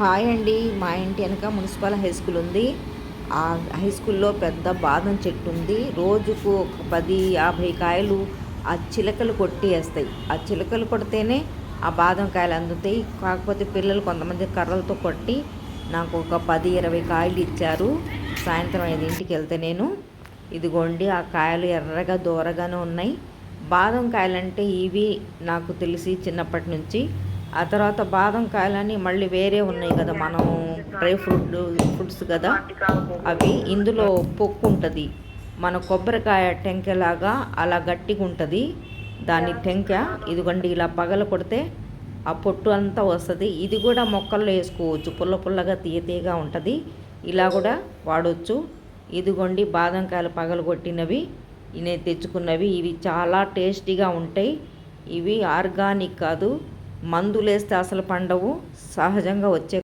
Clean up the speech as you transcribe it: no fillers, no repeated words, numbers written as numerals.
Hi అండి. మా ఇంటి వెనక మున్సిపల్ హై స్కూల్ ఉంది. ఆ హై స్కూల్లో పెద్ద బాదం చెట్టు ఉంది. రోజుకు ఒక 10-50 కాయలు ఆ చిలకలు కొట్టేస్తాయి. ఆ చిలకలు కొడితేనే ఆ బాదం కాయలు అందుతాయి. కాకపోతే పిల్లలు కొంతమంది కర్రలతో కొట్టి నాకు ఒక 10-20 కాయలు ఇచ్చారు. సాయంత్రం 5ంటికి వెళ్తే నేను ఇదిగోండి ఆ కాయలు ఎర్రగా దూరగానే ఉన్నాయి. బాదం కాయలంటే ఇవి నాకు తెలిసి చిన్నప్పటి నుంచి. ఆ తర్వాత బాదం కాయలని మళ్ళీ వేరే ఉన్నాయి కదా, మనం డ్రై ఫ్రూట్స్ కదా అవి. ఇందులో పొక్కు ఉంటుంది, మన కొబ్బరికాయ టెంకెలాగా అలా గట్టిగా ఉంటుంది దాని టెంక. ఇదిగోండి ఇలా పగల కొడితే ఆ పొట్టు అంతా వస్తుంది. ఇది కూడా మొక్కల్లో వేసుకోవచ్చు, పుల్ల పుల్లగా తీయగా ఉంటుంది. ఇలా కూడా వాడవచ్చు. ఇదిగోండి బాదం కాయలు పగలు కొట్టినవి నేను తెచ్చుకున్నవి. ఇవి చాలా టేస్టీగా ఉంటాయి. ఇవి ఆర్గానిక్ కాదు, మందులేస్తే అసలు పండవు, సహజంగా వచ్చే